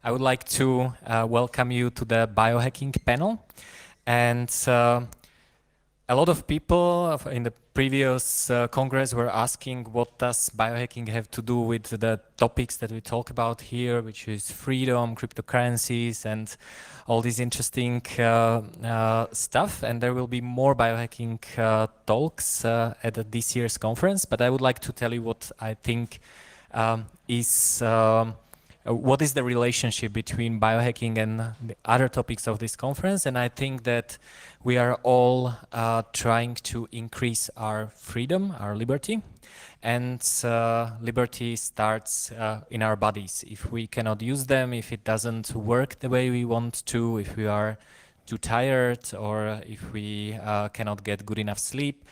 I would like to welcome you to the biohacking panel. And a lot of people in the previous Congress were asking what does biohacking have to do with the topics that we talk about here, which is freedom, cryptocurrencies, and all this interesting stuff. And there will be more biohacking talks at this year's conference. But I would like to tell you what I think is what is the relationship between biohacking and the other topics of this conference. And I think that we are all trying to increase our freedom, our liberty. And liberty starts in our bodies. If we cannot use them, if it doesn't work the way we want to, if we are too tired, or if we cannot get good enough sleep,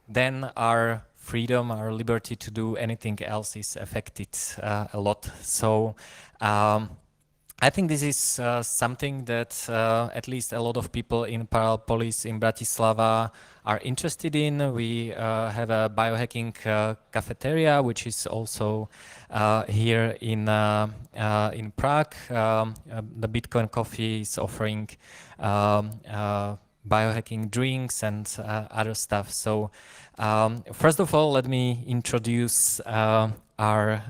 then our freedom, our liberty to do anything else is affected a lot. So I think this is something that at least a lot of people in Parapolis in Bratislava are interested in. We have a biohacking cafeteria, which is also here in Prague. The Bitcoin Coffee is offering biohacking drinks and other stuff. So first of all, let me introduce our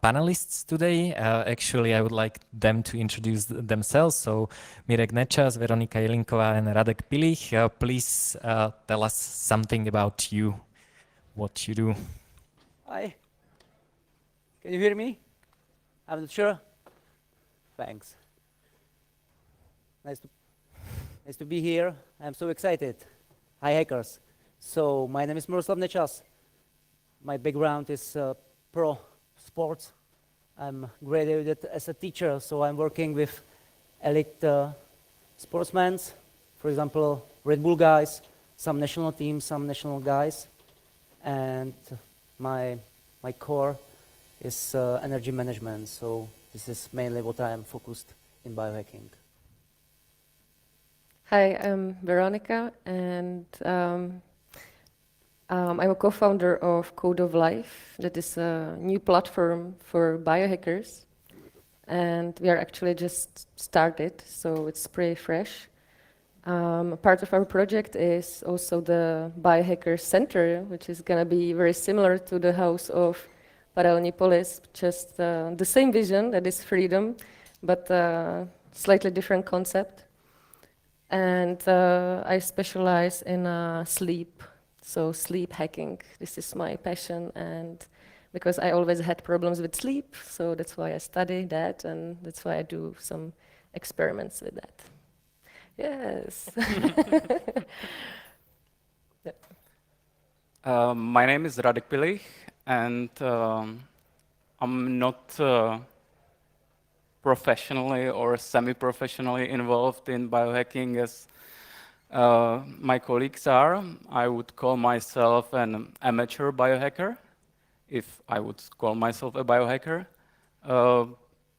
panelists today. Actually, I would like them to introduce themselves. So Mirek, Veronika, Jelinkova, and Radek Pilich. Please tell us something about you, what you do. Hi. Can you hear me? I'm not sure. Thanks. Nice to be here. I'm so excited. Hi, hackers. So my name is Mirek. My background is pro sports. I'm graduated as a teacher, so I'm working with elite sportsmen, for example, Red Bull guys, some national teams, some national guys, and my core is energy management. So this is mainly what I am focused in biohacking. Hi, I'm Veronika, and I'm a co-founder of Code of Life. That is a new platform for biohackers, and we are actually just started, so it's pretty fresh. Part of our project is also the Biohacker Center, which is going to be very similar to the House of Paraonipolis, just the same vision, that is freedom, but slightly different concept. And I specialize in sleep, so sleep hacking. This is my passion, and because I always had problems with sleep, so that's why I study that, and that's why I do some experiments with that. Yes. My name is Radek Pilich, and I'm not professionally or semi-professionally involved in biohacking as my colleagues are. I would call myself an amateur biohacker, if I would call myself a biohacker.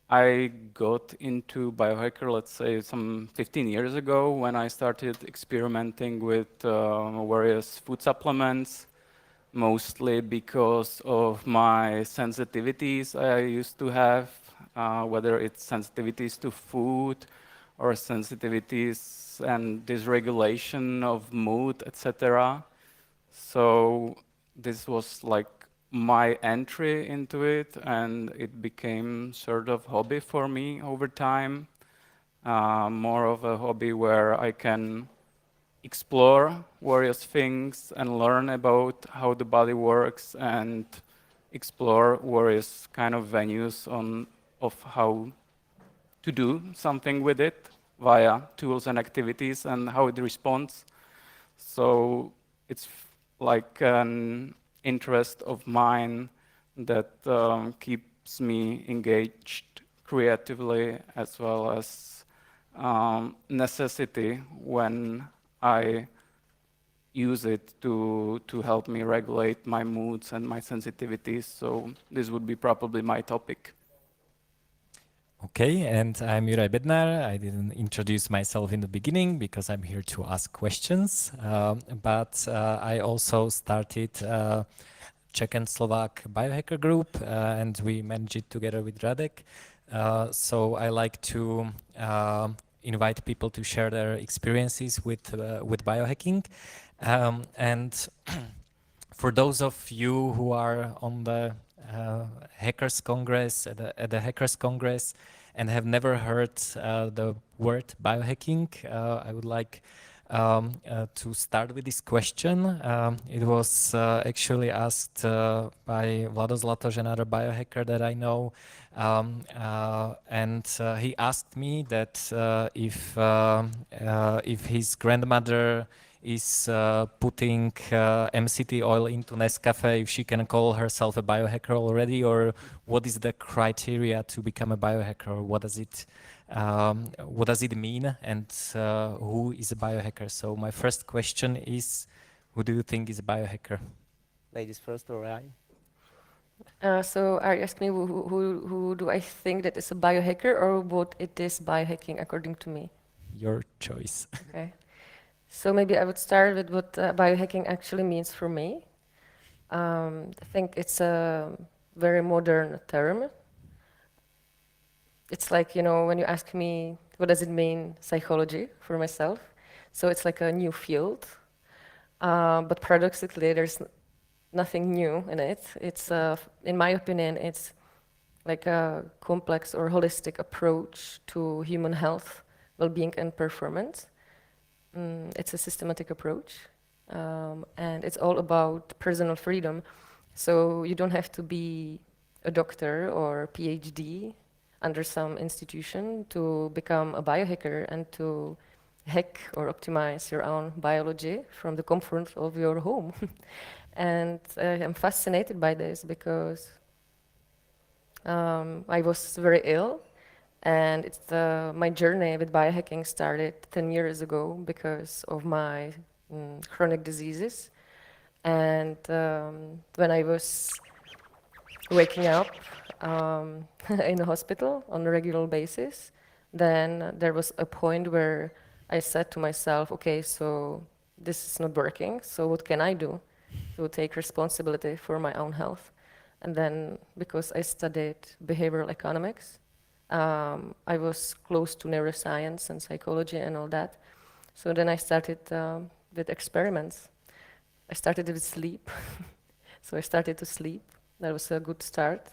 I got into biohacker, let's say, some 15 years ago when I started experimenting with various food supplements, mostly because of my sensitivities I used to have, whether it's sensitivities to food or sensitivities and dysregulation of mood, etc. So this was like my entry into it, and it became sort of hobby for me over time, more of a hobby where I can explore various things and learn about how the body works and explore various kind of venues of how to do something with it via tools and activities and how it responds. So it's like an interest of mine that keeps me engaged creatively, as well as necessity when I use it to help me regulate my moods and my sensitivities. So this would be probably my topic. Okay, and I'm Juraj Bednar. I didn't introduce myself in the beginning because I'm here to ask questions, but I also started Czech and Slovak biohacker group, and we managed it together with Radek. So I like to invite people to share their experiences with biohacking, and for those of you who are on the Hackers Congress at the Hackers Congress and have never heard the word biohacking, I would like to start with this question. It was actually asked by Vlado Zlatoš, another biohacker that I know, and he asked me that if his grandmother is putting MCT oil into Nescafe, if she can call herself a biohacker already, or what is the criteria to become a biohacker, or what does it mean, and who is a biohacker? So my first question is, who do you think is a biohacker? Ladies first, or I? So are you asking me who do I think that is a biohacker or what it is biohacking according to me? Your choice. Okay. So maybe I would start with what biohacking actually means for me. I think it's a very modern term. It's like, when you ask me, what does it mean, psychology, for myself? So it's like a new field. But paradoxically, there's nothing new in it. It's, in my opinion, it's like a complex or holistic approach to human health, well-being, and performance. It's a systematic approach, and it's all about personal freedom. So you don't have to be a doctor or PhD under some institution to become a biohacker and to hack or optimize your own biology from the comfort of your home. And I'm fascinated by this because I was very ill, and my journey with biohacking started 10 years ago because of my chronic diseases. And when I was waking up in a hospital on a regular basis, then there was a point where I said to myself, okay, so this is not working, so what can I do to take responsibility for my own health? And then, because I studied behavioral economics, I was close to neuroscience and psychology and all that. So then I started with experiments. I started with sleep. So I started to sleep. That was a good start.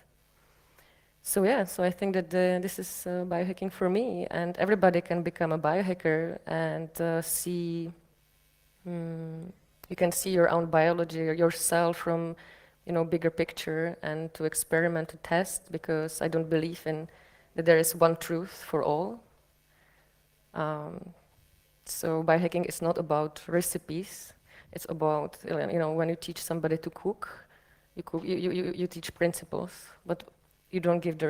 So yeah, so I think that this is biohacking for me, and everybody can become a biohacker and you can see your own biology, yourself from, bigger picture, and to experiment, to test, because I don't believe in that there is one truth for all. So biohacking is not about recipes. It's about, when you teach somebody to cook, you teach principles, but you don't give the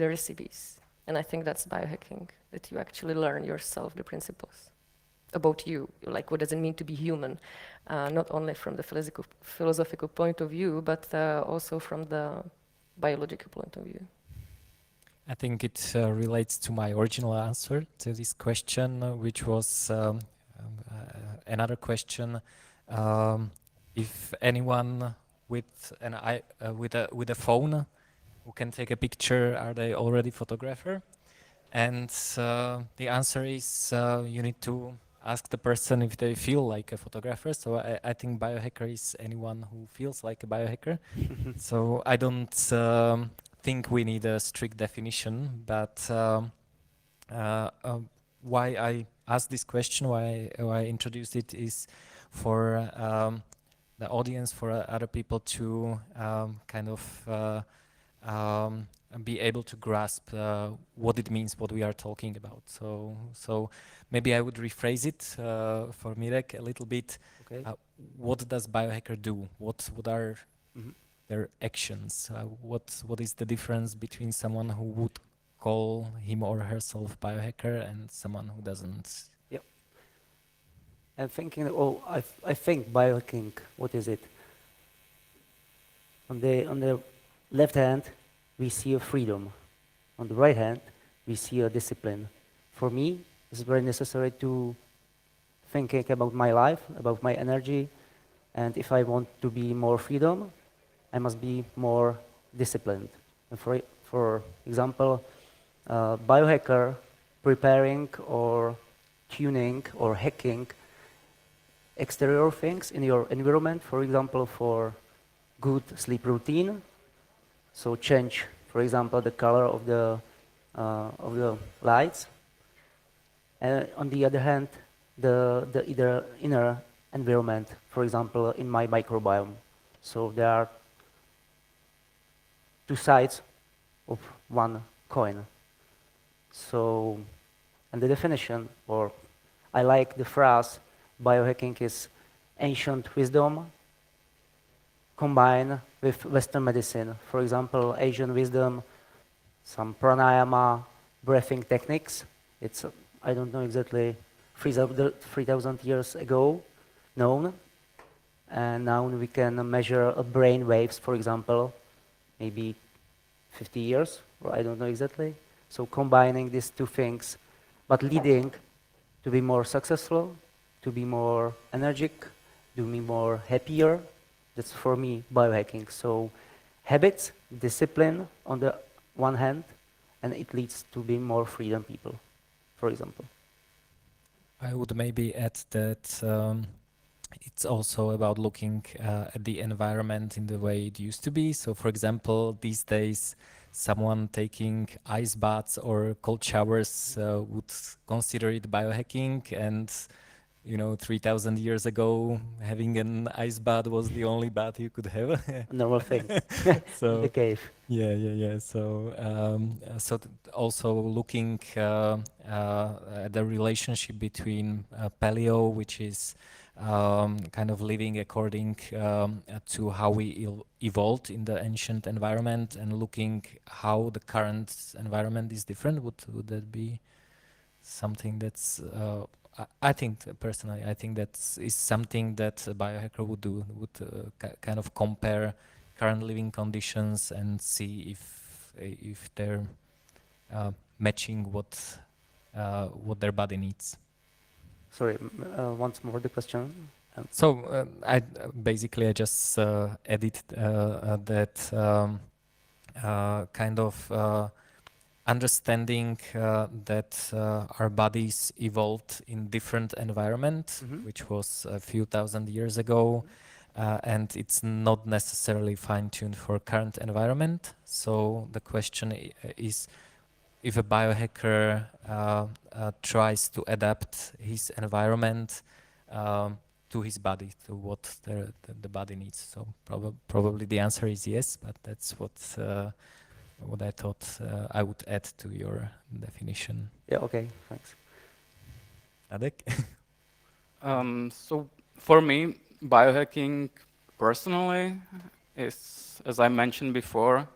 recipes. And I think that's biohacking, that you actually learn yourself the principles about you, like what does it mean to be human, not only from the philosophical point of view, but also from the biological point of view. I think it relates to my original answer to this question, which was another question. If anyone with with a phone who can take a picture, are they already photographer? And the answer is you need to ask the person if they feel like a photographer. So I think biohacker is anyone who feels like a biohacker. So I don't think we need a strict definition, but why I asked this question, why I introduced it, is for the audience, for other people to kind of be able to grasp what it means, what we are talking about. So maybe I would rephrase it for Mirek a little bit. Okay. What does biohacker do? What are Mhm. their actions? What is the difference between someone who would call him or herself biohacker and someone who doesn't? Yep. I'm thinking, I think biohacking, what is it? On the left hand, we see a freedom. On the right hand, we see a discipline. For me, it's very necessary to thinking about my life, about my energy, and if I want to be more freedom, I must be more disciplined. And for example, biohacker preparing or tuning or hacking exterior things in your environment, for example, for good sleep routine. So change, for example, the color of the lights. And on the other hand, the either inner environment, for example, in my microbiome. So there are two sides of one coin. So, and the definition, or I like the phrase, biohacking is ancient wisdom combined with Western medicine. For example, Asian wisdom, some pranayama, breathing techniques. It's, I don't know exactly, 3,000 years ago known. And now we can measure brain waves, for example, maybe 50 years, or I don't know exactly. So combining these two things, but leading to be more successful, to be more energetic, to be more happier. That's for me biohacking. So habits, discipline on the one hand, and it leads to be more freedom people, for example. I would maybe add that it's also about looking at the environment in the way it used to be. So, for example, these days, someone taking ice baths or cold showers would consider it biohacking, and 3,000 years ago, having an ice bath was the only bath you could have. Normal thing in the So, cave. yeah. So also looking at the relationship between paleo, which is kind of living according to how we evolved in the ancient environment, and looking how the current environment is different. Would that be something that's I think personally, I think that is something that a biohacker would do, would kind of compare current living conditions and see if they're matching what their body needs. Sorry, once more the question. So I just added that kind of understanding that our bodies evolved in different environment, which was a few thousand years ago, and it's not necessarily fine-tuned for current environment. So the question is, if a biohacker tries to adapt his environment to his body, to what the body needs. So probably the answer is yes, but that's what I thought I would add to your definition. Yeah, okay, thanks. Radek? So for me, biohacking personally is, as I mentioned before,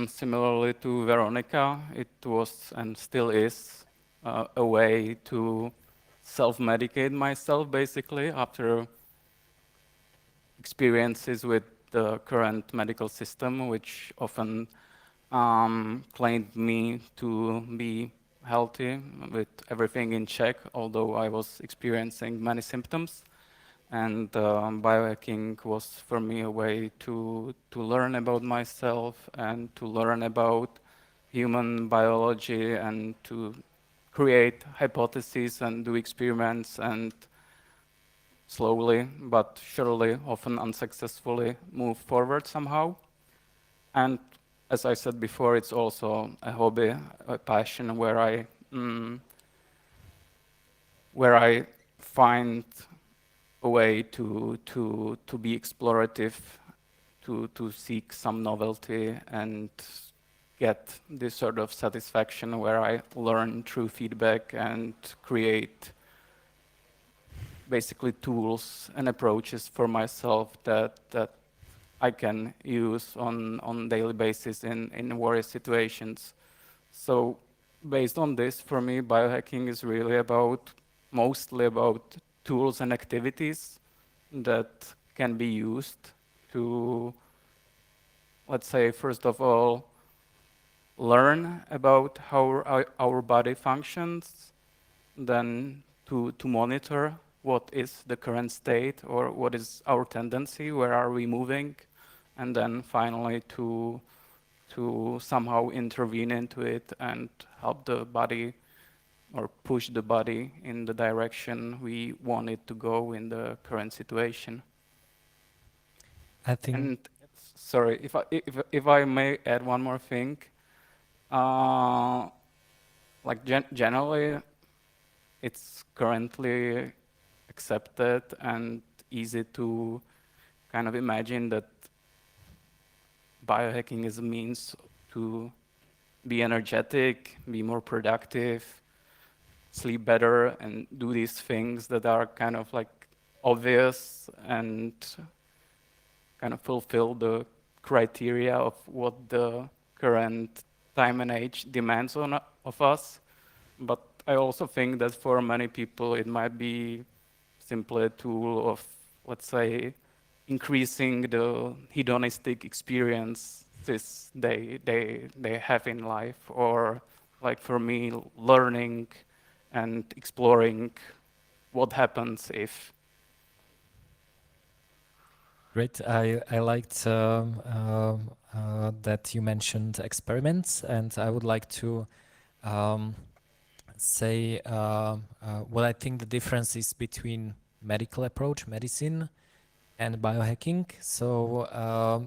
similarly to Veronika, it was and still is a way to self-medicate myself basically after experiences with the current medical system, which often claimed me to be healthy with everything in check, although I was experiencing many symptoms. And biohacking was for me a way to learn about myself and to learn about human biology and to create hypotheses and do experiments and slowly but surely, often unsuccessfully, move forward somehow. And as I said before, it's also a hobby, a passion where I find a way to be explorative, to seek some novelty and get this sort of satisfaction where I learn through feedback and create basically tools and approaches for myself that I can use on daily basis in various situations. So based on this, for me, biohacking is really mostly about tools and activities that can be used to, let's say, first of all, learn about how our body functions, then to monitor what is the current state or what is our tendency, where are we moving, and then finally to to somehow intervene into it and help the body or push the body in the direction we want it to go in the current situation. I think And sorry, if I may add one more thing, like generally, it's currently accepted and easy to kind of imagine that biohacking is a means to be energetic, be more productive, sleep better, and do these things that are kind of like obvious and kind of fulfill the criteria of what the current time and age demands of us. But I also think that for many people it might be simply a tool of, let's say, increasing the hedonistic experiences they have in life, or like for me, learning and exploring what happens if. great. I liked that you mentioned experiments, and I would like to say what I think the difference is between medical approach, medicine, and biohacking. So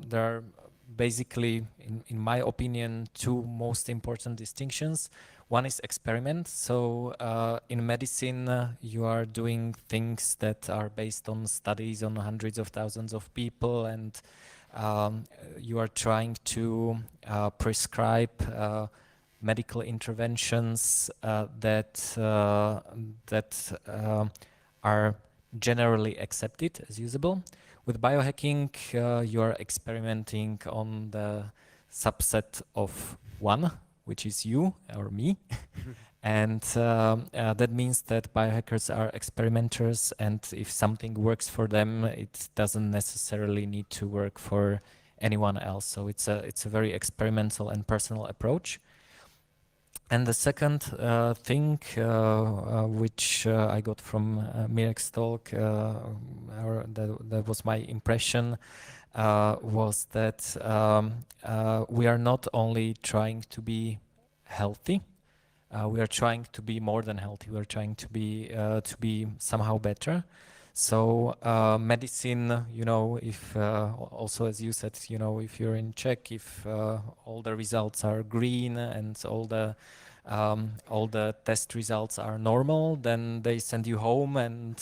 there are basically, in my opinion, two most important distinctions. One is experiment. So in medicine, you are doing things that are based on studies on hundreds of thousands of people, and you are trying to prescribe medical interventions that are generally accepted as usable. With biohacking, you are experimenting on the subset of one, which is you or me. And that means that biohackers are experimenters, and if something works for them, it doesn't necessarily need to work for anyone else. So it's a very experimental and personal approach. And the second thing which I got from Mirek's talk, or that was my impression, was that we are not only trying to be healthy, we are trying to be more than healthy. We are trying to be somehow better. So medicine, if also as you said, if you're in check, if all the results are green and all the test results are normal, then they send you home and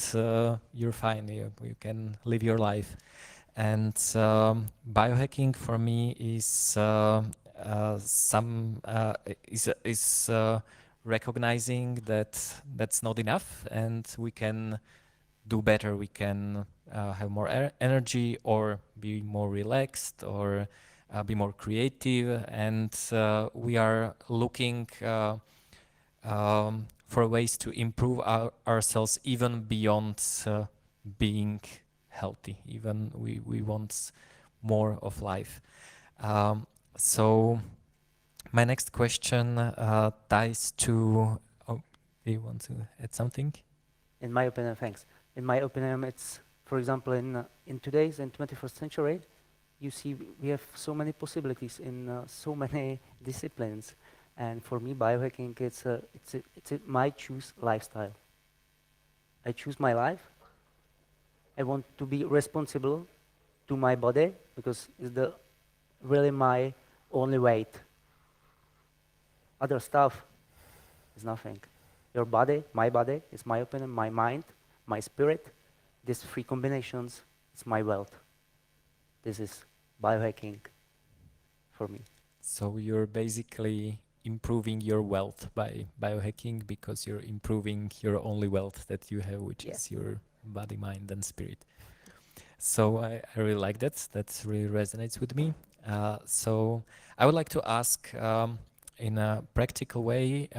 you're fine. You can live your life. And biohacking for me is recognizing that that's not enough, and we can do better. We can have more energy, or be more relaxed, or be more creative, and we are looking for ways to improve ourselves even beyond being healthy. Even we want more of life. So my next question ties to. Oh, do you want to add something? In my opinion, thanks. In my opinion, it's, for example, in today's and 21st century, you see we have so many possibilities in so many disciplines. And for me, biohacking, it's my choose lifestyle. I choose my life. I want to be responsible to my body, because it's really my only weight. Other stuff is nothing. Your body, my body, is my opinion, my mind, my spirit. These three combinations, it's my wealth. This is biohacking for me. So you're basically improving your wealth by biohacking, because you're improving your only wealth that you have, which is your body, mind, and spirit. So I really like that. That really resonates with me. So I would like to ask, in a practical way,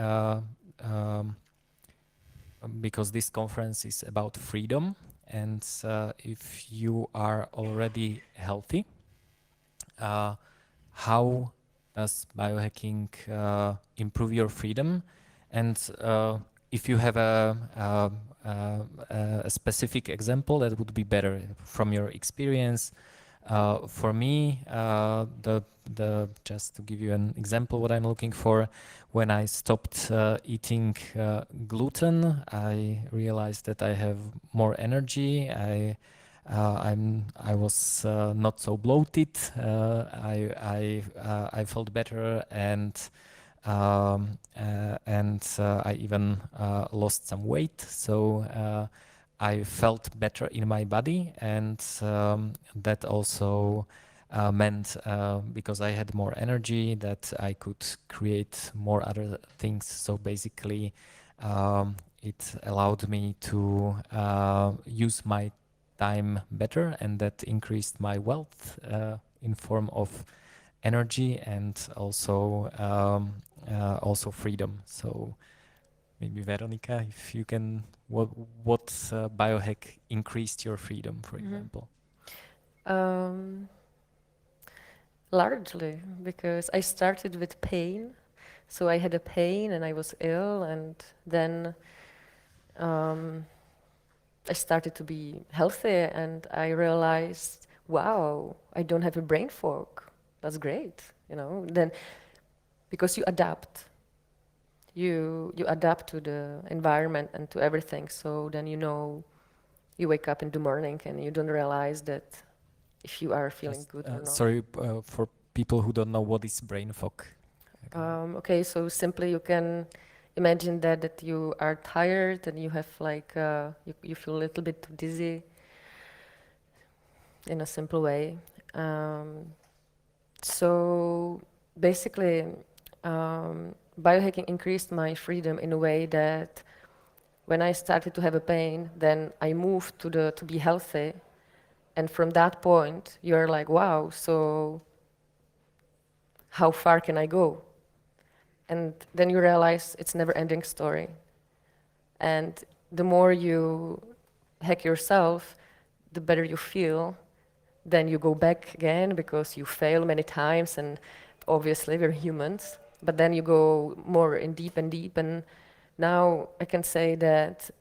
because this conference is about freedom, and if you are already healthy, how does biohacking improve your freedom? And if you have a specific example, that would be better from your experience. For me, just to give you an example, what I'm looking for, when I stopped eating gluten, I realized that I have more energy. I was not so bloated. I felt better, and I even lost some weight. So I felt better in my body, and that also meant because I had more energy that I could create more other things. So basically, it allowed me to use my time better, and that increased my wealth in form of energy and also freedom. So maybe Veronika, if you can, what biohack increased your freedom, for example? Um, Largely because I started with pain. So I had a pain and I was ill, and then um, I started to be healthy, and I realized, wow, I don't have a brain fog. That's great, you know. Then because you adapt, you adapt to the environment and to everything. So then you know, you wake up in the morning and you don't realize that if you are feeling Just, good or not. sorry, for people who don't know, what is brain fog? Okay, so simply you can imagine that you are tired and you have like you feel a little bit dizzy in a simple way. Um, so basically, biohacking increased my freedom in a way that when I started to have a pain, then I moved to be healthy, and from that point, you're like, wow, so how far can I go? And then you realize it's never-ending story. And the more you hack yourself, the better you feel. Then you go back again because you fail many times, and obviously we're humans. But then you go more in deep and deep. And now I can say that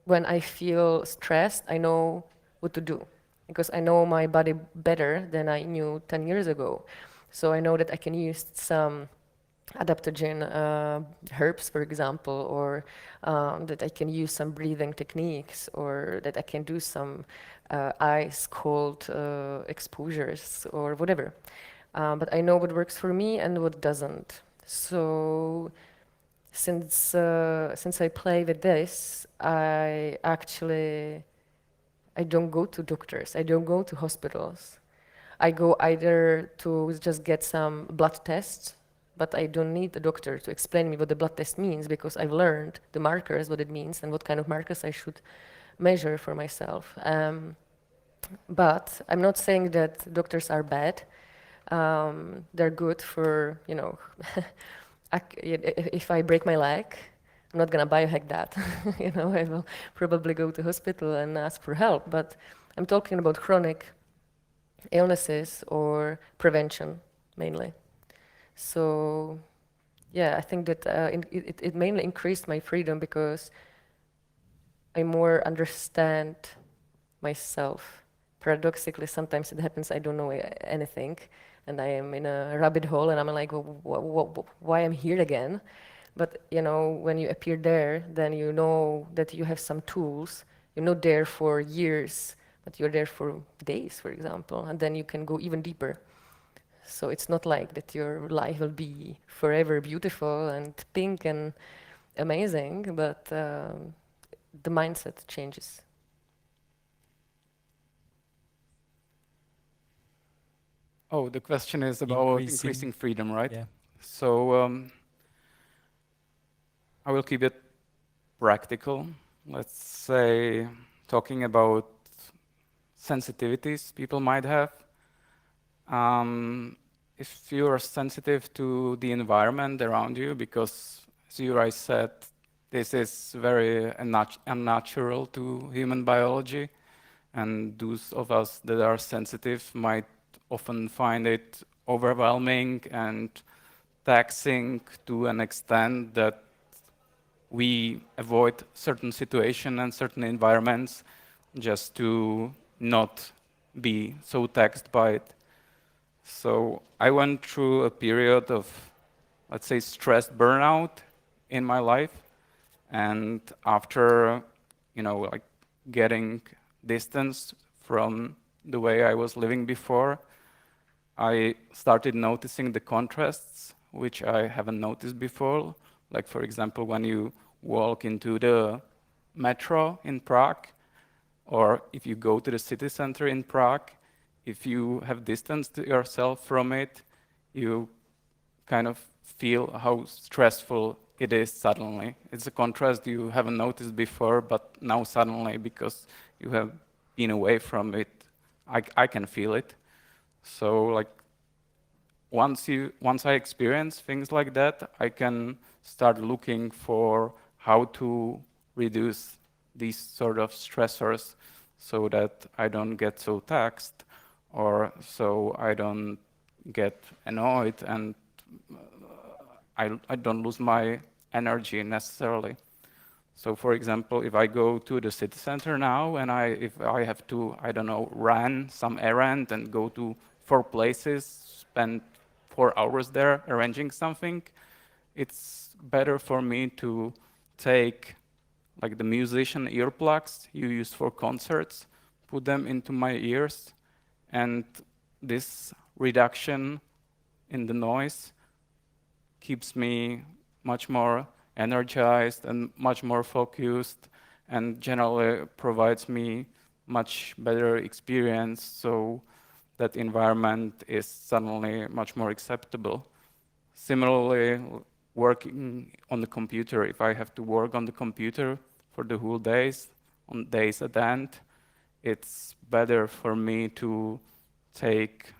when I feel stressed, I know what to do because I know my body better than I knew 10 years ago. So I know that I can use some adaptogen herbs, for example, or that I can use some breathing techniques, or that I can do some ice cold exposures or whatever. But I know what works for me and what doesn't. So since I play with this, I don't go to doctors. I don't go to hospitals. I go either to just get some blood tests, but I don't need a doctor to explain me what the blood test means because I've learned the markers, what it means, and what kind of markers I should measure for myself. But I'm not saying that doctors are bad. They're good for, you know, if I break my leg, I'm not gonna biohack that. You know, I will probably go to hospital and ask for help. But I'm talking about chronic illnesses or prevention mainly. So yeah, I think that it mainly increased my freedom because I more understand myself. Paradoxically, sometimes it happens I don't know anything, and I am in a rabbit hole, and I'm like, why I'm here again? But you know, when you appear there, then you know that you have some tools. You're not there for years, but you're there for days, for example, and then you can go even deeper. So it's not like that your life will be forever beautiful and pink and amazing, but the mindset changes. Oh, the question is about increasing freedom, right? Yeah. So I will keep it practical. Let's say talking about sensitivities people might have. If you are sensitive to the environment around you, because as you right said, this is very unnatural to human biology, and those of us that are sensitive might often find it overwhelming and taxing to an extent that we avoid certain situations and certain environments just to not be so taxed by it. So I went through a period of, let's say, stress burnout in my life. And after, like getting distance from the way I was living before, I started noticing the contrasts, which I haven't noticed before. Like, for example, when you walk into the metro in Prague, or if you go to the city center in Prague, if you have distanced yourself from it, you kind of feel how stressful it is suddenly. It's a contrast you haven't noticed before, but now suddenly, because you have been away from it, I can feel it. So like once I experience things like that, I can start looking for how to reduce these sort of stressors so that I don't get so taxed, or so I don't get annoyed, and I don't lose my energy necessarily. So for example, if I go to the city center now and if I have to, I don't know, run some errand and go to 4 places, spend 4 hours there arranging something, it's better for me to take like the musician earplugs you use for concerts, put them into my ears, and this reduction in the noise keeps me much more energized and much more focused, and generally provides me much better experience, so that environment is suddenly much more acceptable. Similarly, working on the computer, if I have to work on the computer for the whole days, on days at end, it's better for me to take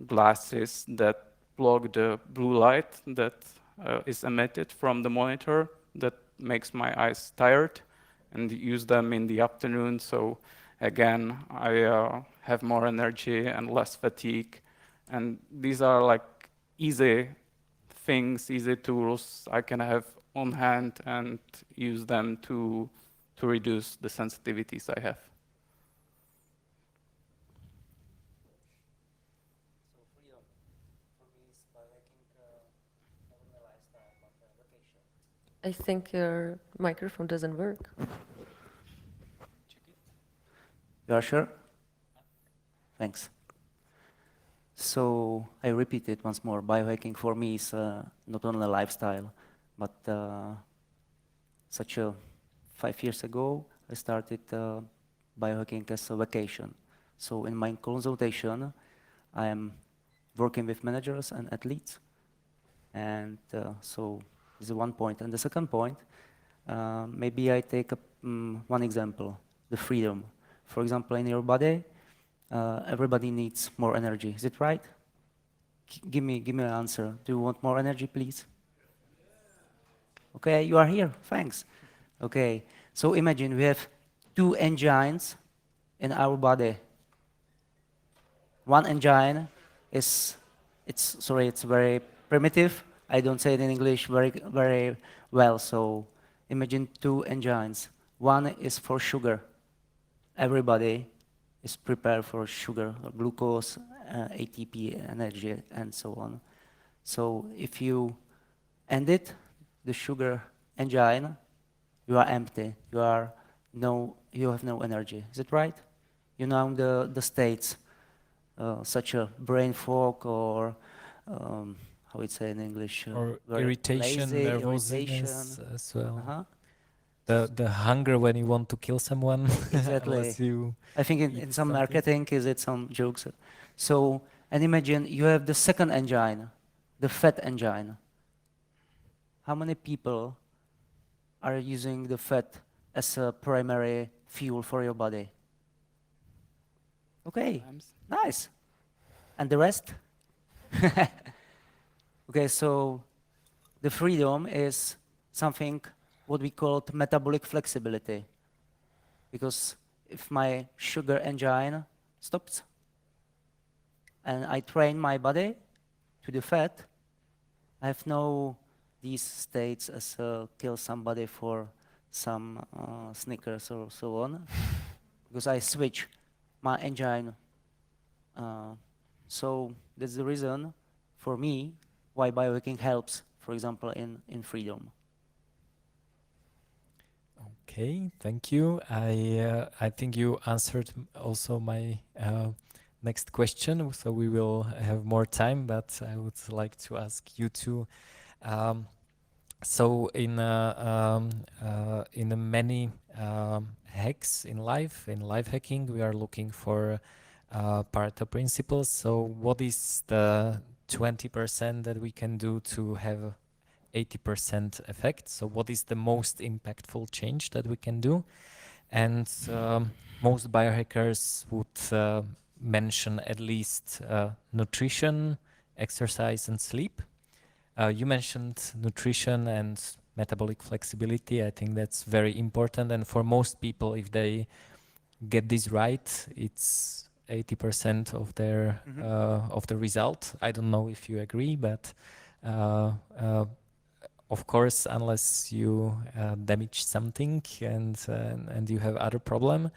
glasses that block the blue light that is emitted from the monitor that makes my eyes tired, and use them in the afternoon. So again, I have more energy and less fatigue. And these are like easy things, easy tools I can have on hand and use them to reduce the sensitivities I have. So freedom for me is biohacking, not only lifestyle but vacation. I think your microphone doesn't work. You are sure? Thanks. So I repeat it once more. Biohacking for me is not only a lifestyle, but such a 5 years ago, I started biohacking as a vacation. So in my consultation, I am working with managers and athletes. And so this is one point. And the second point, maybe I take one example, the freedom. For example, in your body, everybody needs more energy. Is it right? Give me an answer. Do you want more energy, please? Okay, you are here. Thanks. Okay, so imagine we have 2 engines in our body. One engine is, it's very primitive. I don't say it in English very well. So imagine 2 engines. One is for sugar. Everybody is prepared for sugar, glucose, ATP, energy, and so on. So if you end it, the sugar engine, you are empty. You have no energy. Is it right? You know the states, such a brain fog, or how it's say in English, Or very irritation, lazy, nervousness irritation. as well. Uh-huh. The hunger when you want to kill someone. Exactly. Unless you I think in eat some something. marketing, is it some jokes? So, and imagine you have the second engine, the fat engine. How many people are using the fat as a primary fuel for your body? Okay, nice. And the rest? Okay, so the freedom is something what we call metabolic flexibility. Because if my sugar engine stops and I train my body to the fat, I have no these states as kill somebody for some Snickers or so on, because I switch my engine So that's the reason for me why biohacking helps, for example, in freedom. Okay, thank you. I think you answered also my next question, so we will have more time, but I would like to ask you too. Um, so in many hacks in life hacking, we are looking for Pareto principles. So what is the 20% that we can do to have 80% effect? So what is the most impactful change that we can do? And most biohackers would mention at least nutrition, exercise, and sleep. You mentioned nutrition and metabolic flexibility. I think that's very important. And for most people, if they get this right, it's 80% of their of the result. I don't know if you agree, but uh, uh, of course, unless you damage something and you have other problem.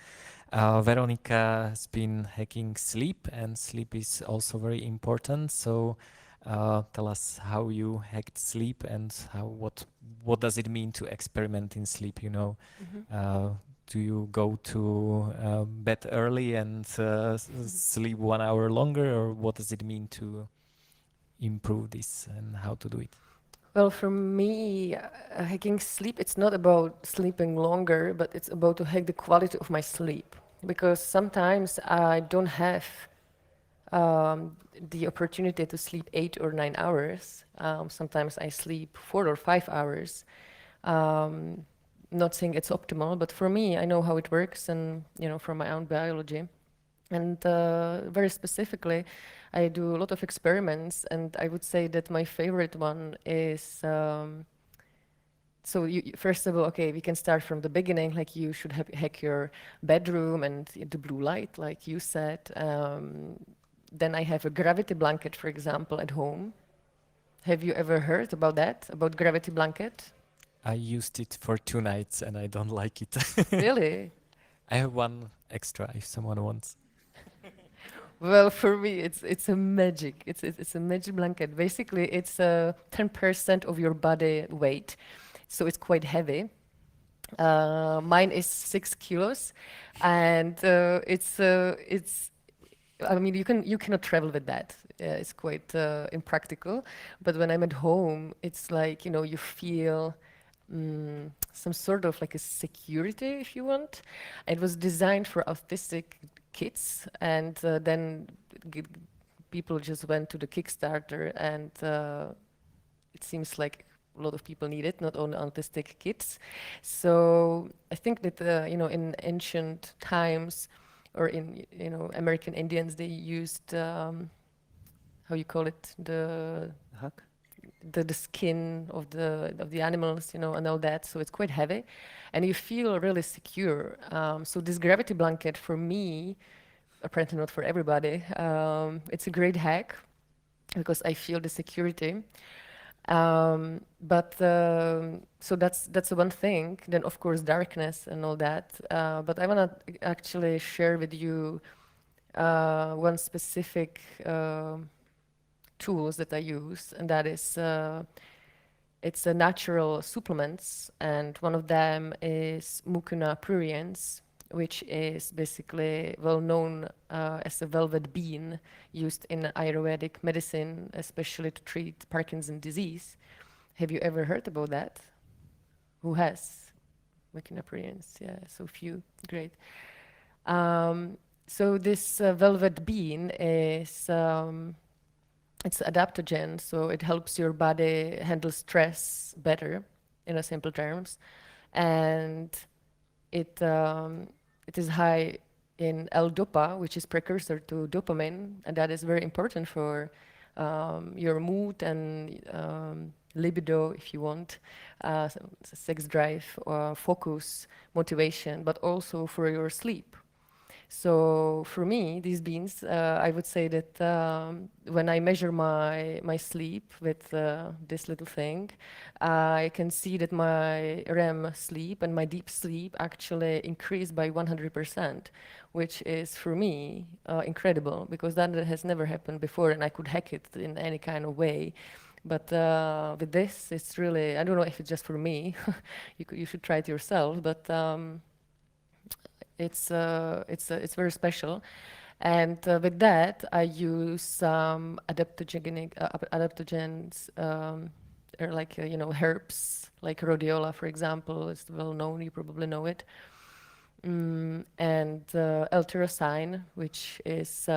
Veronika has been hacking sleep, and sleep is also very important. So tell us how you hacked sleep and what does it mean to experiment in sleep? You know, do you go to bed early and sleep 1 hour longer, or what does it mean to improve this and how to do it? Well, for me, hacking sleep, it's not about sleeping longer, but it's about to hack the quality of my sleep. Because sometimes I don't have the opportunity to sleep 8 or 9 hours. Sometimes I sleep 4 or 5 hours. Not saying it's optimal, but for me, I know how it works, and from my own biology. And very specifically, I do a lot of experiments, and I would say that my favorite one is. So first of all, okay, we can start from the beginning. Like you should hack your bedroom and the blue light, like you said. Then I have a gravity blanket, for example, at home. Have you ever heard about that? About gravity blanket? I used it for 2 nights and I don't like it. Really? I have one extra if someone wants. Well, for me, it's a magic. It's a magic blanket. Basically, it's 10% of your body weight, so it's quite heavy. Mine is 6 kilos, and it's. I mean, you cannot travel with that. It's quite impractical. But when I'm at home, it's like you feel some sort of like a security, if you want. It was designed for autistic kids, and then g- people just went to the Kickstarter, and it seems like a lot of people need it, not only autistic kids. So I think that in ancient times, or in American Indians, they used how you call it, Hack? the skin of the animals, and all that. So it's quite heavy, and you feel really secure. So this gravity blanket for me, apparently not for everybody, it's a great hack because I feel the security. But so that's one thing. Then of course darkness and all that. But I wanna actually share with you one specific tools that I use, and that is it's a natural supplements, and one of them is Mucuna pruriens, which is basically well known as a velvet bean used in Ayurvedic medicine, especially to treat Parkinson's disease. Have you ever heard about that? Who has? Mucuna pruriens, yeah, so few, great. So this velvet bean is it's adaptogen, so it helps your body handle stress better, in a simple terms, and it is high in L-dopa, which is precursor to dopamine, and that is very important for your mood and libido, if you want, sex drive, or focus, motivation, but also for your sleep. So for me, these beans, I would say that when I measure my sleep with this little thing, I can see that my REM sleep and my deep sleep actually increased by 100%, which is for me incredible, because that has never happened before, and I could hack it in any kind of way. But with this, it's really, I don't know if it's just for me. You should try it yourself, but it's very special. And with that, I use some adaptogens, or like you know, herbs, like rhodiola, for example, is well known. You probably know it. And L-tyrosine, which is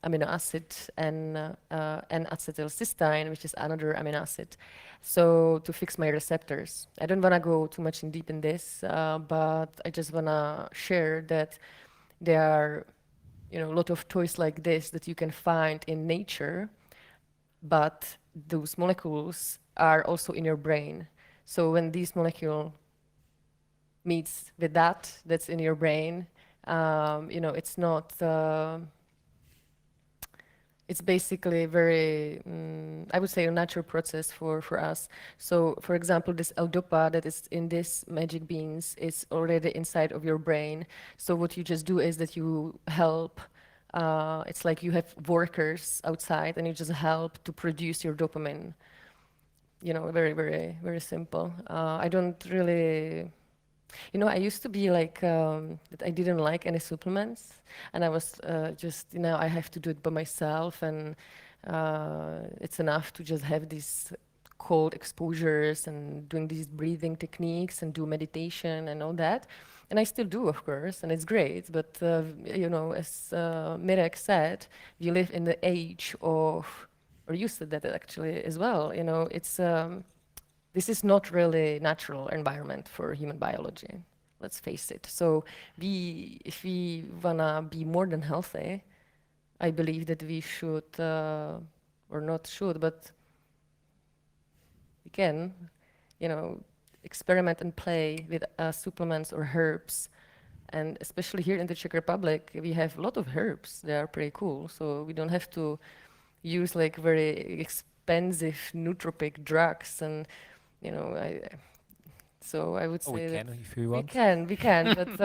amino acid, and acetylcysteine, which is another amino acid. So to fix my receptors. I don't want to go too much in deep in this, but I just want to share that there are, you know, a lot of toys like this that you can find in nature, but those molecules are also in your brain. So when these molecules meets with that's in your brain, you know, it's not, it's basically very, I would say, a natural process for us. So, for example, this L-dopa that is in this magic beans is already inside of your brain. So what you just do is that you help, it's like you have workers outside and you just help to produce your dopamine. You know, very, very, very simple. I don't really, you know, I used to be like that I didn't like any supplements, and I was just, you know, I have to do it by myself, and it's enough to just have these cold exposures and doing these breathing techniques and do meditation and all that. And I still do, of course, and it's great. But you know, as Mirek said, we live in the age of, or you said that actually as well. You know, it's this is not really natural environment for human biology. Let's face it. So if we wanna be more than healthy, I believe that we should, or not should, but we can, you know, experiment and play with supplements or herbs. And especially here in the Czech Republic, we have a lot of herbs. They are pretty cool. So we don't have to use like very expensive nootropic drugs. And you know, so I would Oh, we say that can if we we want. can, but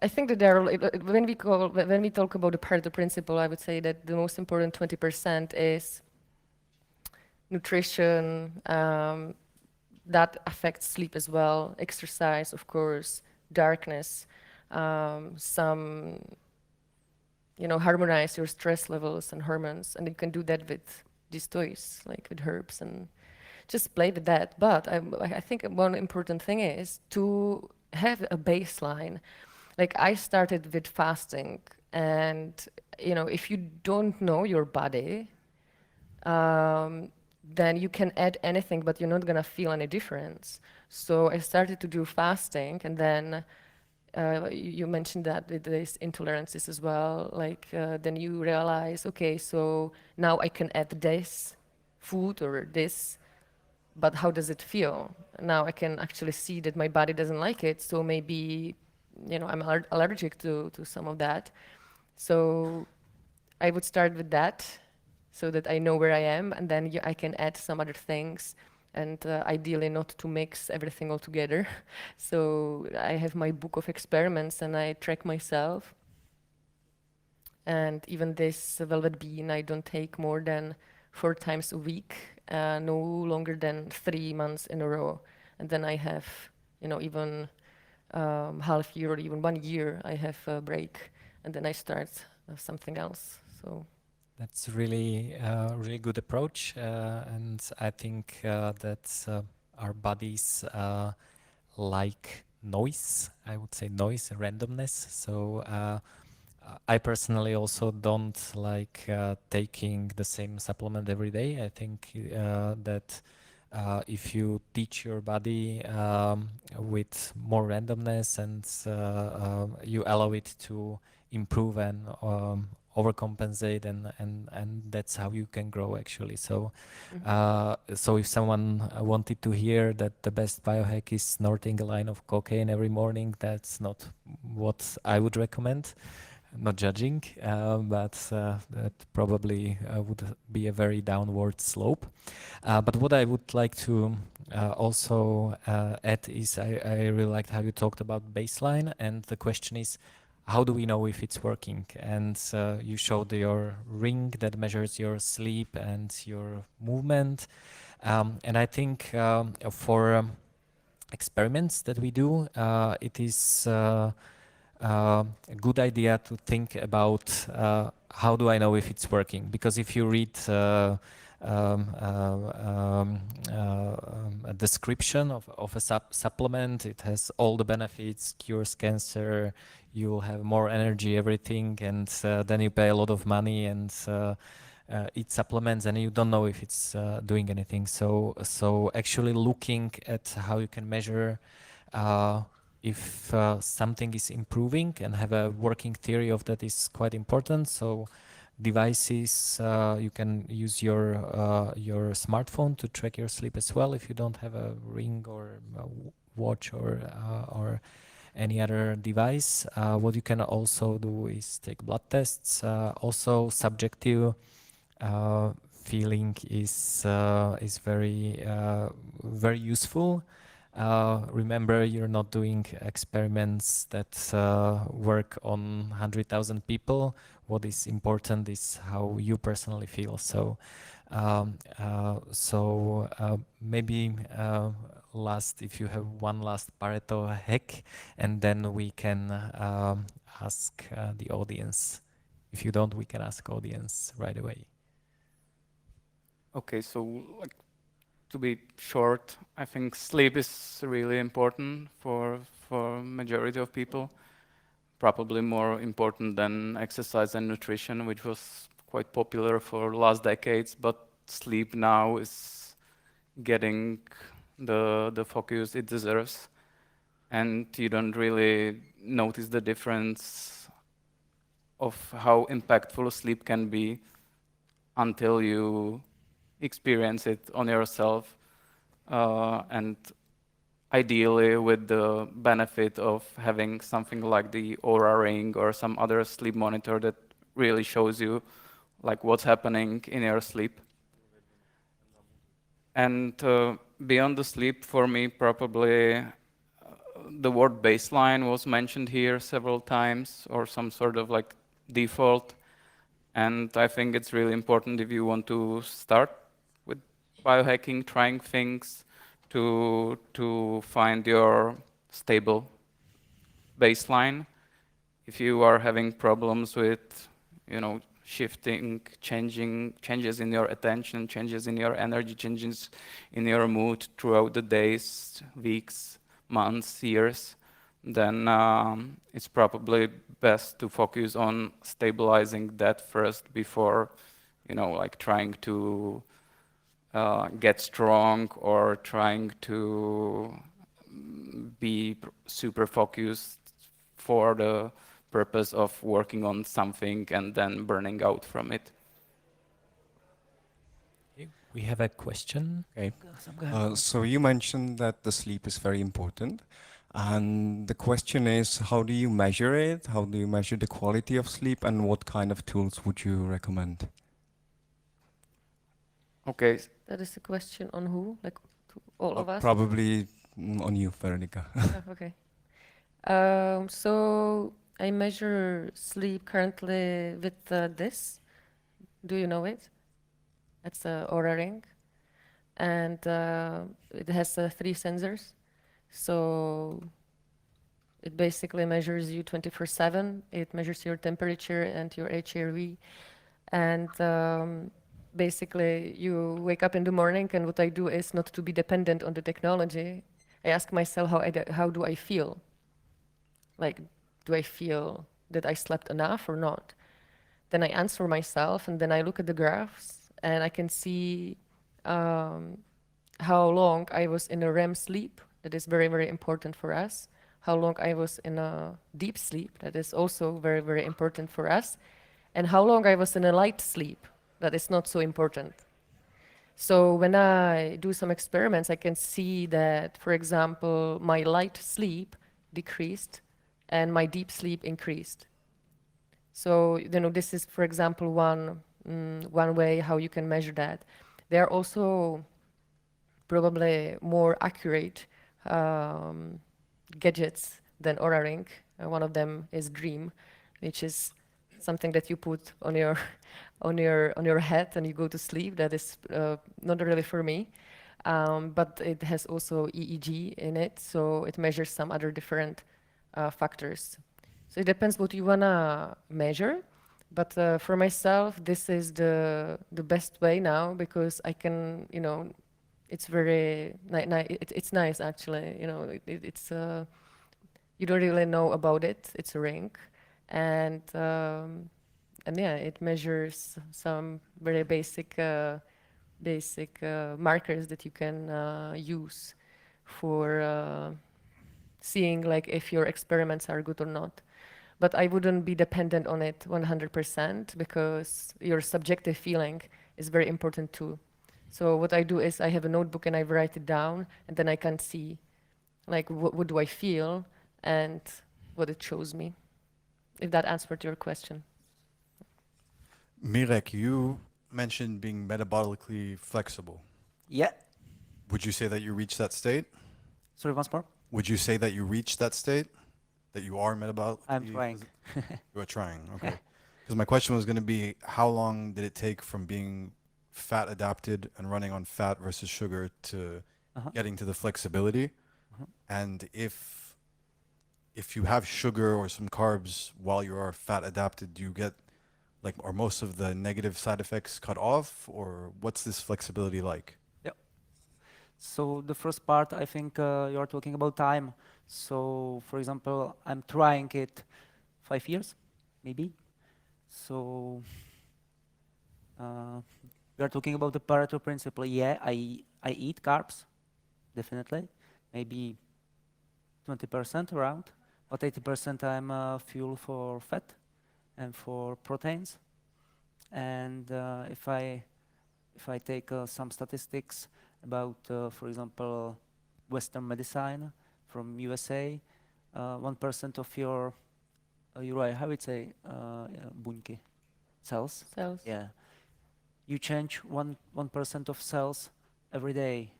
I think that there are, when we talk about the Pareto principle, I would say that the most important 20% is nutrition, that affects sleep as well, exercise, of course, darkness, some, you know, harmonize your stress levels and hormones, and you can do that with these toys, like with herbs, and just play with that. But I think one important thing is to have a baseline. Like I started with fasting, and you know, if you don't know your body, then you can add anything, but you're not gonna feel any difference. So I started to do fasting, and then you mentioned that with these intolerances as well. Like then you realize, okay, so now I can add this food or this, but how does it feel? Now I can actually see that my body doesn't like it, so maybe, you know, I'm allergic to some of that. So I would start with that so that I know where I am, and then I can add some other things, and ideally not to mix everything all together. So I have my book of experiments and I track myself. And even this velvet bean, I don't take more than 4 times a week, no longer than 3 months in a row. And then I have, you know, even half year or even 1 year, I have a break, and then I start something else. So That's really really good approach, and I think that our bodies like noise. I would say noise, randomness. So I personally also don't like taking the same supplement every day. I think that if you teach your body with more randomness and you allow it to improve and overcompensate, and that's how you can grow actually. So Mhm. so if someone wanted to hear that the best biohack is snorting a line of cocaine every morning, that's not what I would recommend. I'm not judging, but that probably would be a very downward slope. But what I would like to also add is I really liked how you talked about baseline, and the question is, how do we know if it's working? And you showed your ring that measures your sleep and your movement. And I think for experiments that we do, it is a good idea to think about how do I know if it's working? Because if you read a description of a supplement, it has all the benefits, cures cancer, you'll have more energy, everything, and then you pay a lot of money and eat supplements, and you don't know if it's doing anything. So actually looking at how you can measure if something is improving and have a working theory of that is quite important. So devices, you can use your smartphone to track your sleep as well if you don't have a ring or a watch or any other device. What you can also do is take blood tests. Also, subjective feeling is very useful. Remember, you're not doing experiments that work on 100,000 people. What is important is how you personally feel. So, maybe last, if you have one last Pareto hack, and then we can ask the audience. If you don't, we can ask audience right away. Okay, so like to be short, I think sleep is really important for majority of people. Probably more important than exercise and nutrition, which was quite popular for last decades. But sleep now is getting the focus it deserves, and you don't really notice the difference of how impactful sleep can be until you experience it on yourself, and ideally with the benefit of having something like the Aura Ring or some other sleep monitor that really shows you like what's happening in your sleep. And beyond the sleep, for me, probably the word baseline was mentioned here several times, or some sort of like default. And I think it's really important if you want to start with biohacking, trying things, to find your stable baseline. If you are having problems with, shifting, changes in your attention, changes in your energy, changes in your mood throughout the days, weeks, months, years, then it's probably best to focus on stabilizing that first before, like trying to get strong or trying to be super focused for the purpose of working on something and then burning out from it. We have a question. Okay. So you mentioned that the sleep is very important. And the question is, how do you measure it? How do you measure the quality of sleep? And what kind of tools would you recommend? Okay, That is a question on who? Like to all of us? Probably on you, Veronika. Okay. So I measure sleep currently with this. Do you know it? It's a Aura Ring, and it has 3 sensors. So it basically measures you 24/7. It measures your temperature and your HRV, and basically you wake up in the morning, and what I do is not to be dependent on the technology. I ask myself how do I feel? Like, do I feel that I slept enough or not? Then I answer myself, and then I look at the graphs, and I can see how long I was in a REM sleep. That is very, very important for us. How long I was in a deep sleep. That is also very, very important for us. and how long I was in a light sleep. That is not so important. So when I do some experiments, I can see that, for example, my light sleep decreased and my deep sleep increased. So, this is, for example, one way how you can measure that. There are also probably more accurate gadgets than Oura Ring. One of them is Dream, which is something that you put on your on your head and you go to sleep. That is not really for me, but it has also EEG in it, so it measures some other different factors. So it depends what you wanna measure. But for myself, this is the best way now because I can, it's very it's nice actually. It's you don't really know about it. It's a ring, and yeah, it measures some very basic markers that you can use for seeing like if your experiments are good or not. But I wouldn't be dependent on it 100% because your subjective feeling is very important too. So what I do is I have a notebook and I write it down, and then I can see like what do I feel and what it shows me, if that answered your question. Mirek, you mentioned being metabolically flexible. Yeah. Would you say that you reached that state? Sorry, once more. Would you say that you reached that state? That you are metabolically? I'm trying. You are trying, okay. Because my question was going to be, how long did it take from being fat adapted and running on fat versus sugar to getting to the flexibility? And if you have sugar or some carbs while you are fat adapted, do you get like, are most of the negative side effects cut off, or what's this flexibility like? Yep. So the first part, I think you're talking about time. So for example, I'm trying it 5 years, maybe. So we are talking about the Pareto principle. Yeah, I eat carbs, definitely, maybe 20% around, but 80% I'm fuel for fat and for proteins. And if I take some statistics about, for example, Western medicine from USA, 1% of your, how would say, buňky, cells. Cells. Yeah, you change 1% of cells every day.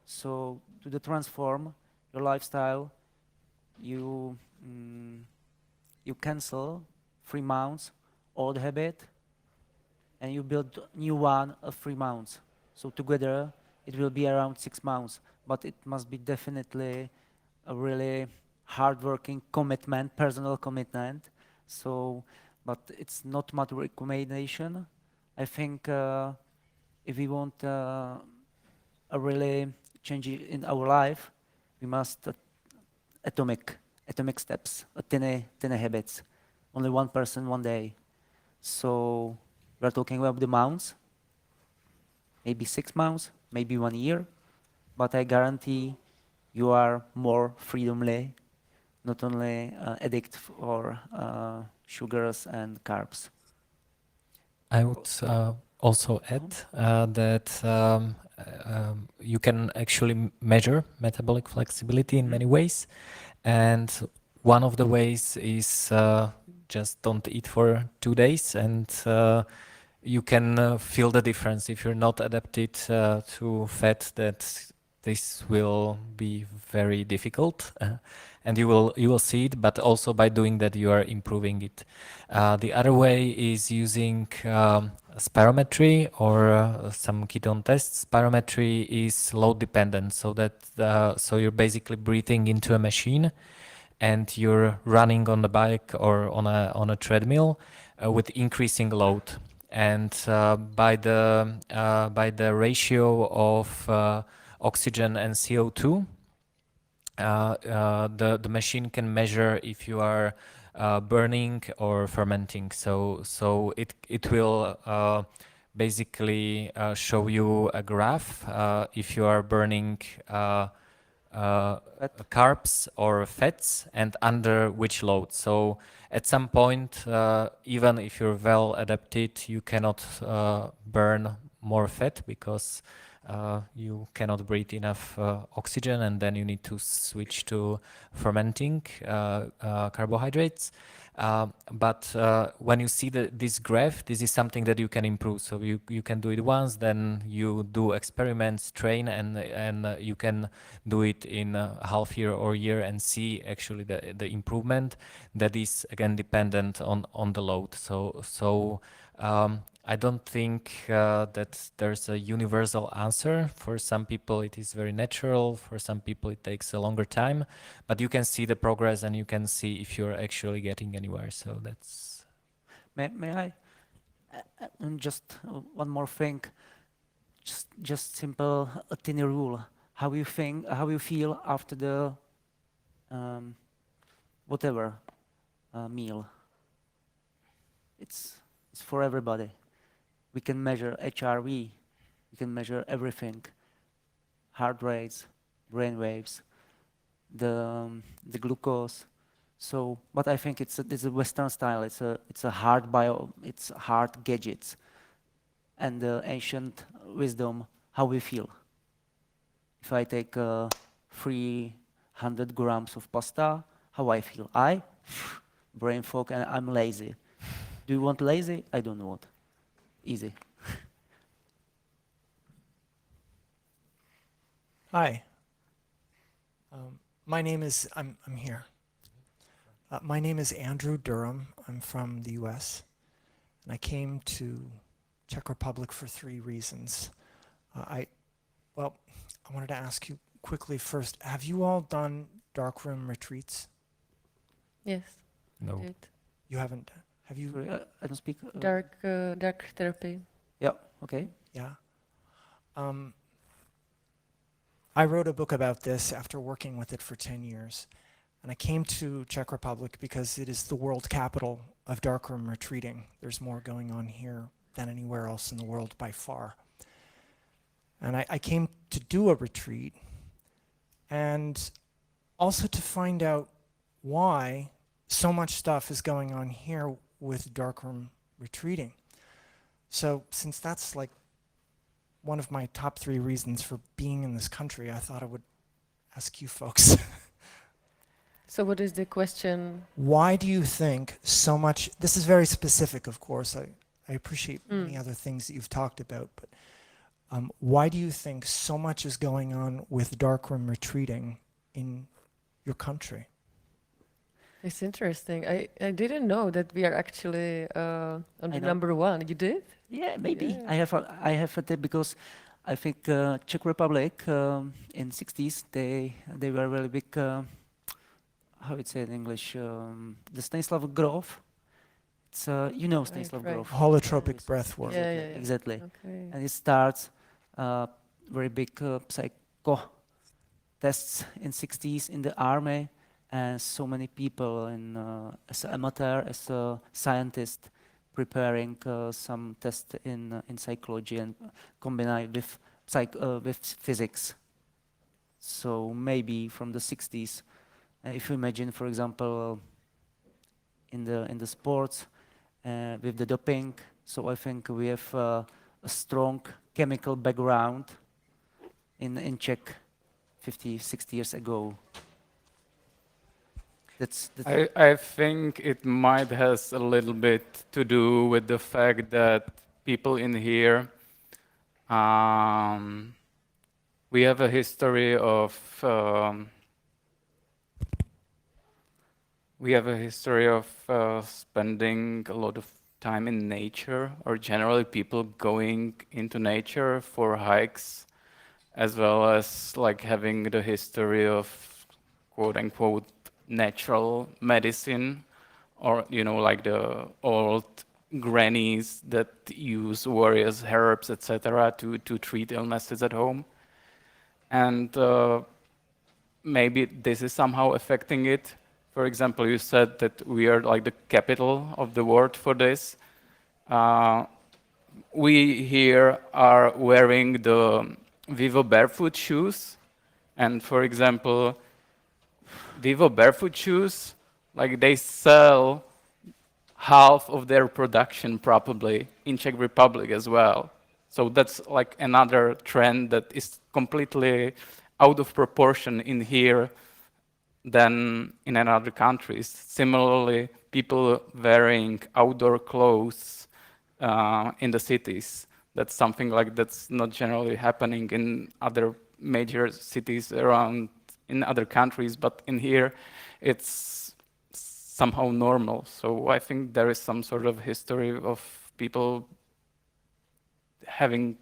So to transform your lifestyle, you cancel 3 months old habit, and you build new one of 3 months. So together it will be around 6 months, but it must be definitely a really hard-working commitment, personal commitment. So, but it's not much recommendation. I think if we want a really change in our life, we must atomic steps, tiny habits, only 1% one day. So we're talking about the months, maybe 6 months, maybe 1 year, but I guarantee you are more freedomly, not only addict for sugars and carbs. I would also add that you can actually measure metabolic flexibility in many ways, and one of the ways is just don't eat for 2 days, and you can feel the difference. If you're not adapted to fat, that this will be very difficult, and you will see it. But also by doing that, you are improving it. The other way is using spirometry or some ketone tests. Spirometry is load dependent, so that so you're basically breathing into a machine, and you're running on the bike or on a treadmill with increasing load. And by the ratio of oxygen and CO2, the machine can measure if you are burning or fermenting. So it will basically show you a graph if you are burning carbs or fats and under which load. So at some point, even if you're well adapted, you cannot burn more fat because you cannot breathe enough oxygen, and then you need to switch to fermenting carbohydrates. But when you see this graph, this is something that you can improve. So you can do it once, then you do experiments, train, and you can do it in a half year or year and see actually the improvement. That is again dependent on the load. So I don't think that there's a universal answer. For some people, it is very natural. For some people, it takes a longer time. But you can see the progress, and you can see if you're actually getting anywhere. So that's. May I? And just one more thing. Just simple, a tiny rule. How you think? How you feel after the whatever meal? It's for everybody. We can measure HRV, we can measure everything, heart rates, brain waves, the glucose. So, but I think it's a Western style. It's a hard it's hard gadgets, and the ancient wisdom how we feel. If I take 300 grams of pasta, how I feel? Brain fog, and I'm lazy. Do you want lazy? I don't want. Easy. Hi. My name is, I'm here. My name is Andrew Durham. I'm from the US. And I came to Czech Republic for 3 reasons. I wanted to ask you quickly first, have you all done darkroom retreats? Yes. No. Did. You haven't? Have you? Sorry, I don't speak. Dark therapy. Yeah. Okay. Yeah. I wrote a book about this after working with it for 10 years. And I came to Czech Republic because it is the world capital of darkroom retreating. There's more going on here than anywhere else in the world by far. And I came to do a retreat and also to find out why so much stuff is going on here with darkroom retreating. So since that's like one of my top 3 reasons for being in this country, I thought I would ask you folks. So what is the question? Why do you think so much, this is very specific, of course, I appreciate many other things that you've talked about, but why do you think so much is going on with darkroom retreating in your country? It's interesting. I didn't know that we are actually on the number 1. You did? Yeah, maybe. Yeah. I have a tip because I think Czech Republic in 60s they were really big. How would say in English? The Stanislav Grof. It's you know Stanislav right. Grof. Holotropic breath work. Yeah. Exactly. Okay. And it starts very big psycho tests in 60s in the army, and so many people in as an amateur, as a scientist, preparing some test in psychology and combine with with physics. So maybe from the 60s, if you imagine, for example, in the sports with the doping. So I think we have a strong chemical background in Czech 50, 60 years ago. I think it might has a little bit to do with the fact that people in here, we have a history of spending a lot of time in nature, or generally people going into nature for hikes, as well as like having the history of quote unquote natural medicine, or like the old grannies that use various herbs, etc., to treat illnesses at home. And maybe this is somehow affecting it. For example, you said that we are like the capital of the world for this. We here are wearing the Vivo barefoot shoes, and for example, Vivo barefoot shoes, like they sell half of their production probably in Czech Republic as well. So that's like another trend that is completely out of proportion in here than in other countries. Similarly, people wearing outdoor clothes in the cities. That's something like that's not generally happening in other major cities around in other countries, but in here it's somehow normal. So I think there is some sort of history of people having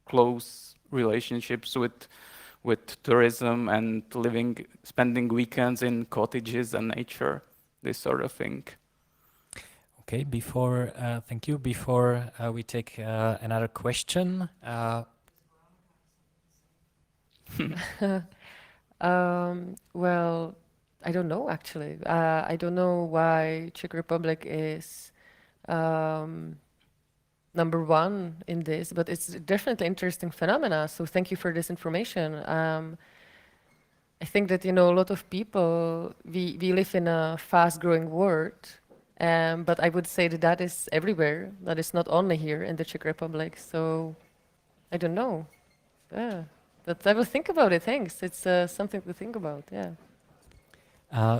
close relationships with tourism and spending weekends in cottages and nature, this sort of thing. Okay, thank you. Before we take another question, Well, I don't know actually. I don't know why Czech Republic is number one in this, but it's definitely interesting phenomena. So thank you for this information. I think that, you know, a lot of people, we live in a fast-growing world, but I would say that that is everywhere. That is not only here in the Czech Republic. So I don't know. Yeah, but I will think about it. Thanks. It's something to think about. Yeah.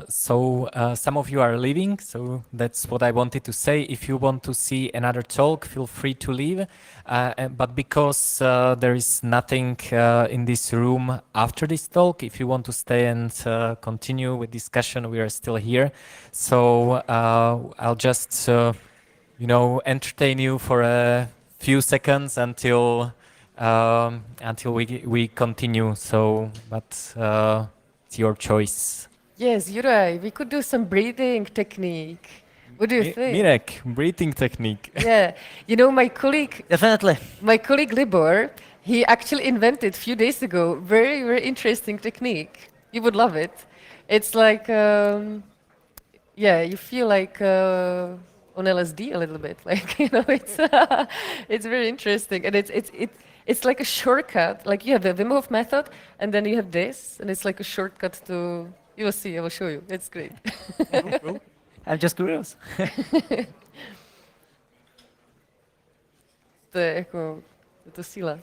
Some of you are leaving, so that's what I wanted to say. If you want to see another talk, feel free to leave. But because there is nothing in this room after this talk, if you want to stay and continue with discussion, we are still here. So I'll just, you know, entertain you for a few seconds until we continue. So, but it's your choice. Yes, you're right. We could do some breathing technique. What do you think? Mirek, breathing technique. Yeah, you know, my colleague Definitely. Libor, he actually invented a few days ago very, very interesting technique. You would love it. It's like, yeah, you feel like on LSD a little bit. Like, you know, it's it's very interesting, and it's like a shortcut. Like you have the Wim Hof method, and then you have this, and it's like a shortcut to. You will see. I will show you. It's great. Cool. I'm just curious. To je jako, je to síla.